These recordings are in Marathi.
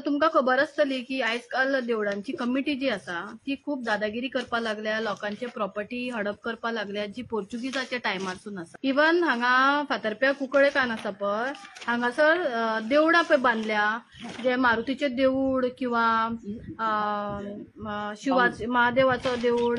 तुमका खबर आसतली की आजकाल देवळांची कमिटी जी आसा ती खूप दादागिरी करपा लागल्या, लोकांचे प्रॉपर्टी हडप करपा लागल्या, जी पोर्चुगीजाच्या टायमारसून आसा. इवन हांगा फातर्प्या कुंकळे कान आसा पळय, हांगासर देवळां पळय बांदल्या, जे मारुतीचे देऊळ किंवा शिवाचे महादेवाचो देऊळ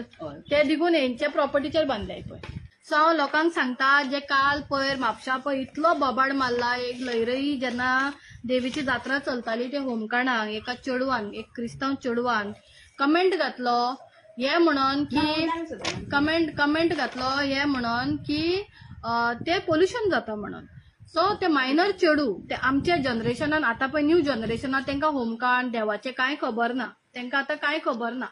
ते दिगून हेंच्या प्रॉपर्टीचेर बांदल्याय पळय. सो हांव लोकांक सांगता, जे काल पयर म्हापशा पळय इतलो बोबाड मारला, एक लयरई जेन्ना देवीची जात्रा चलताली ते होमकाणाक एका चेडवान, एक क्रिस्तांव चेडवान कमेंट घातलो हे म्हणून की कमेंट घातलो हे म्हणून की ते पोल्युशन जाता म्हणून. सो ते मायनर चेडू ते आमच्या जनरेशनान, आता पळय न्यू जनरेशनान तांकां होमकाण देवाचे कांय खबर ना, तांकां आता कांय खबर ना.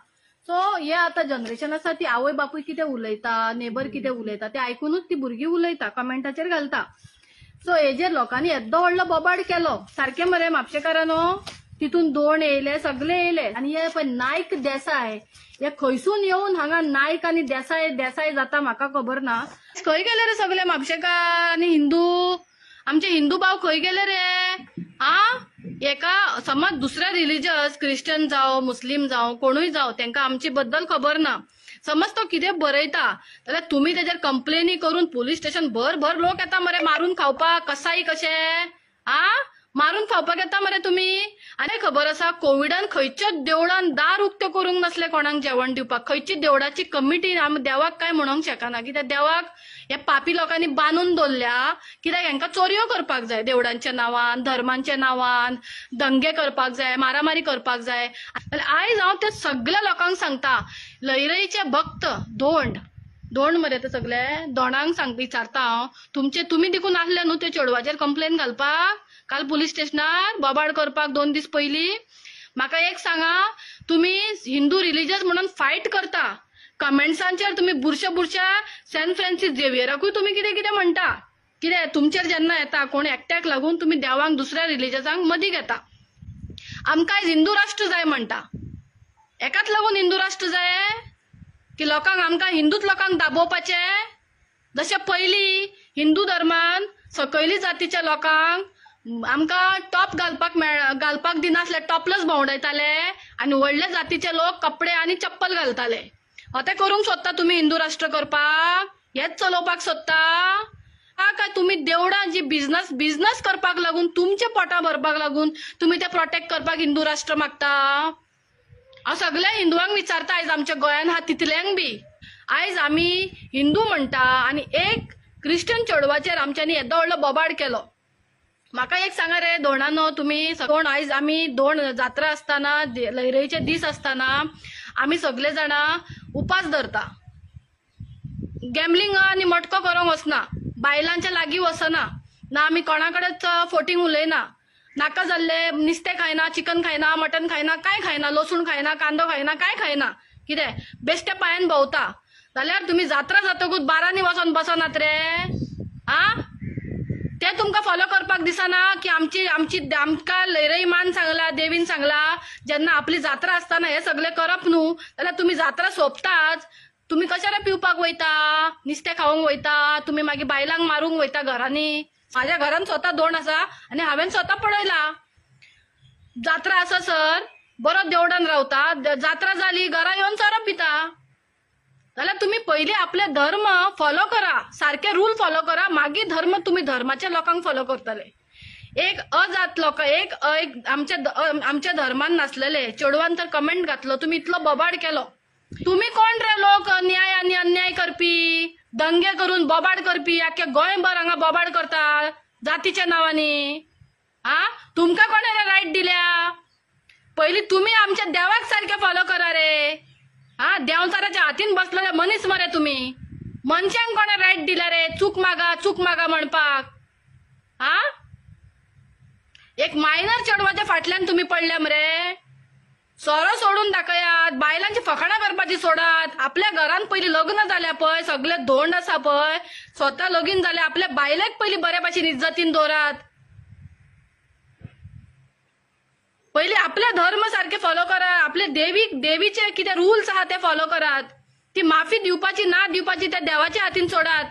सो हे आता जनरेशन आसा ती आवय बापूय कितें उलयता, नेबर कितें उलयता ते आयकूनच ती भुरगीं उलयता, कमेंटाचेर घालता. सो हेजेर लोकांनी येद्दो व्हडलो बोबाड केलो. सारखे मरे म्हापशेकारांनो, तितून दोन येयले, सगळे येयले. आनी हे पळय नायक देसाय, हे खंयसून येवन हांगा नायक आनी देसाय जाता म्हाका खबर ना. खंय गेले रे सगळे म्हापशेकार आनी हिंदू, आमचे हिंदू भाव खंय गेले रे? एका समज दुसऱ्या रिलिजियस क्रिश्चन जावं मुस्लिम जावं कोणूय जावं तांकां आमचे बद्दल खबर ना. समज तो कितें बरयता जाल्यार तुम्ही तेजेर कंप्लेनी करून पुलीस स्टेशन भर लोक येता मरे मारून खावपाक. कसाई कशें मारून खावपाक येता मरे तुम्ही. आनी खबर आसा कोविडान खंयच्याच देवळान दार उक्त्यो करूंक नसले कोणाक जेवण दिवपाक. खंयची देवळाची कमिटी आमी देवाक काय म्हणूंक शकना, कित्याक देवाक हे पापी लोकांनी बांदून दवरल्या, कित्याक हांकां चोरयो करपाक जाय देवळांच्या नांवान, धर्मांच्या नांवान, दंगे करपाक जाय, मारामारी करपाक जाय. आयज हांव त्या सगळ्या लोकांक सांगता, लयरईचे भक्त दोंड मरे ते सगळे दोंडांक विचारता हांव, तुम्ही देखून आसले न्हू ते चेडवाचेर कंप्लेन घालपाक काल पुलीस स्टेशनार बोबाड करपाक 2 दीस पयलीं. म्हाका एक सांगा, तुम्ही हिंदू रिलिजियस म्हणून फायट करता, कमेंट्सांचेर तुम्ही बुरशा सेंट फ्रांसीस झेवियराकूय तुम्ही कितें म्हणटा. कितें तुमचेर जेन्ना येता कोण एकट्याक लागून तुम्ही देवांक दुसऱ्या रिलिजियसांक मदीं घेता. आमकां आयज हिंदू राष्ट्र जाय म्हणटा. एकाच लागून हिंदू राष्ट्र जाय की लोकांक आमकां हिंदूच लोकांक दाबोवपाचे. जशें पयलीं हिंदू धर्मान सकयली जातीच्या लोकांक आमकां टॉप घालपाक दिनासले, टॉपलेस भोंवडायताले आनी व्हडले जातीचे लोक कपडे आनी चप्पल घालताले. ते करूंक सोदता तुम्ही हिंदू राष्ट्र करपाक? हेच चलोवपाक सोदता काय तुम्ही देवळां जी बिझनस करपाक लागून तुमचे पोटां भरपाक लागून तुम्ही ते प्रोटेक्ट करपाक हिंदू राष्ट्र मागता? हांव सगळ्या हिंदुआंक विचारता, आयज आमच्या गोंयान आहा तितल्यांक बी, आयज आमी हिंदू म्हणटा आनी एक क्रिश्चन चेडवाचेर आमच्यांनी येदो व्हडलो बोबाड केलो. म्हाका एक सांगा रे दोंडानो, तुम्ही कोण आयज आमी दोन जात्रा आसतना, लयरईचे दीस आसतना आमी सगळे जाणां उपास धरता, गॅमलिंग आनी मटको करूंक वचना, बायलांच्या लागीं वचना ना, आमी कोणाकडेच फोटींग उलयना, नाका जाल्ले नुस्तें खायना, चिकन खायना, मटन खायना, काय खायना, लसूण खायना, कांदो खायना, काय खायना. कितें बेश्टे पांयान भोंवता जाल्यार तुम्ही जात्रा जातकूच बारांनी वचोन बसनात रे? ते तुमकां फॉलो करपाक दिसना की आमकां लयरई मान सांगला, देवीन सांगला, जेन्ना आपली जात्रा आसतना हे सगळे करप न्हू जाल्यार तुम्ही जात्रा सोंपताच तुम्ही कशाला पिवपाक वयता, नुस्तें खावंक वयता, तुम्ही मागीर बायलांक मारूंक वयता घरांनी. माझ्या घरान स्वता दोन आसा आनी हांवें स्वता पळयला. जात्रा आसा सर बरो देवडान रावता, जात्रा जाली घरा येवन सोरो पिता. जाल्यार तुम्ही पयलीं आपले धर्म फॉलो करा, सारखे रूल फॉलो करा, मागीर धर्म तुम्ही धर्माच्या लोकांक फॉलो करतले. एक अजात लोक, एक आमच्या धर्मान नासलेले चेडवान तर कमेंट घातलो, तुम्ही इतलो बोबाड केलो. तुम्ही कोण रे लोक न्याय आनी अन्याय करपी, दंगे करून बोबाड करपी, आख्खे गोंयभर हांगा बोबाड करता जातीच्या नांवांनी. तुमकां कोणें रायट दिल्या? पयलीं तुम्ही आमच्या देवाक सारखे फॉलो करा रे. देंवचाराच्या हातीन बसलेले मनीस मरे तुम्ही. मनशांक कोणें रायट दिल्या रे चूक मागा म्हणपाक? एक मायनर चेडवाच्या फाटल्यान तुम्ही पडले मरे. सोरो सोडून दाखयात, बायलांची फकाणां करपाची सोडात. आपल्या घरान पयलीं लग्न जाल्या पळय, सगळे धोंड आसा पळय, स्वता लगीन जाल्या, आपल्या बायलेक पयलीं बरे भाशेन इज्जतीन दवरात. पयलीं आपले धर्म सारखे फॉलो करात, आपले देवीचे कितें रूल्स आहा ते फॉलो करात. ती माफी दिवपाची ना दिवपाची त्या देवाच्या हातीन सोडात.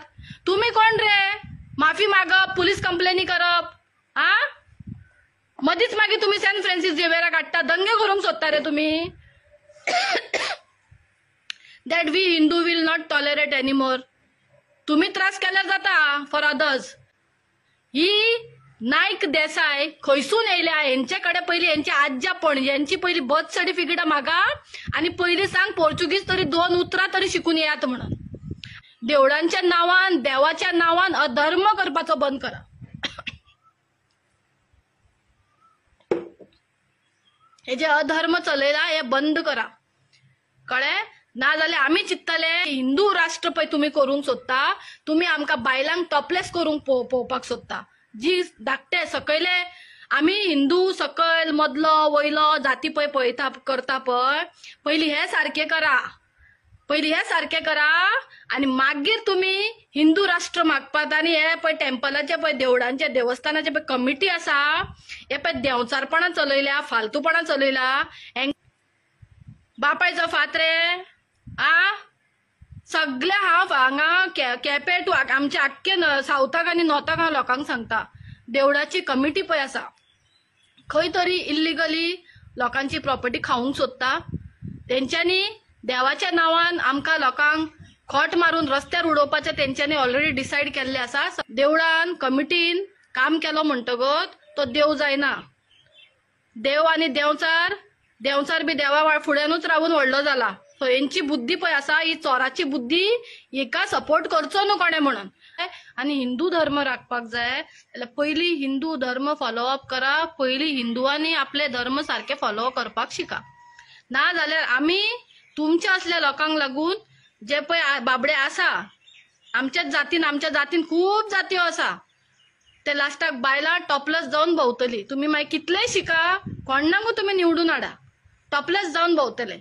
तुम्ही कोण रे माफी मागप, पुलीस कंप्लेनी करप? मधीच मागीर तुम्ही सेंट फ्रांसीस झेवियरा काडटा, दंगे करूंक सोदता रे तुम्ही. That we Hindu will not tolerate anymore. तुम्ही त्रास केल्यार जाता फॉर अदर्स. ही नाईक देसाय खंयसून येयल्या, यांचे कडेन पयली यांची आज्या पणजेंची पयली बर्थ सर्टिफिकेट मागा आणि पयली सांग पोर्चुगीज तरी 2 उतरां तरी शिकून येयात म्हणून. देवळांच्या नांवान देवाच्या नांवान अधर्म करपाचो बंद करा. हे जे अधर्म चलयला हे बंद करा, कळ्ळें. नाजाल्यार आमी चिंततले हिंदू राष्ट्र पळय तुम्ही करूंक सोदता, तुम्ही आमकां बायलांक टॉपलेस करूंक पळोवपाक सोदता. जी धाकटे सकयले आमी हिंदू सकयल मदलो वयलो जाती पळय पळयता करता पळय, पयली हे सारखे करा, पयली हे सारखे करा आणि मागीर तुम्ही हिंदू राष्ट्र मागपात. आणि हे पळय टेम्पलाचे पळय देवळांचे देवस्थानाचे पळय कमिटी आसा, हे पळय देंवचारपणां चलयल्या, फालतूपणां चलयला. बापायचो फात रे सगळे हांव हांगा केपें टू आमच्या आख्खे सावथाक आनी नॉर्थाक हांव लोकांक सांगता, देवळाची कमिटी पळय आसा, खंय तरी इल्लिगली लोकांची प्रॉपर्टी खावंक सोदता. तेंच्यांनी देवाच्या नांवान आमकां लोकांक खोट मारून रस्त्यार उडोवपाचें तेंच्यांनी ऑलरेडी डिसायड केल्लें आसा. देवळान कमिटीन काम केलो म्हणटगच तो देव जायना. देव आनी देंवचार बी देवा फुड्यानूच रावून व्हडलो जाला. सो हेंची बुद्धी पळय आसा, ही चोराची बुद्धी, हेका सपोर्ट करचो न्हू कोणे म्हणून. आणि हिंदू धर्म राखपाक जाय जाल्यार पयली हिंदू धर्म फॉलोअप करा, पयली हिंदुआंनी आपले धर्म सारखे फॉलो करपाक शिका. ना जाल्यार आमी तुमच्या असल्या लोकांक लागून जे पळय बाबडे आसा आमच्या जातीन खूप जात्यो आसा, ते लास्टाक बायलां टॉपलेस जावन भोंवतली. तुम्ही मागीर कितलेय शिका, कोणाकूय तुम्ही निवडून हाडा, टॉपलेस जावन भोंवतले.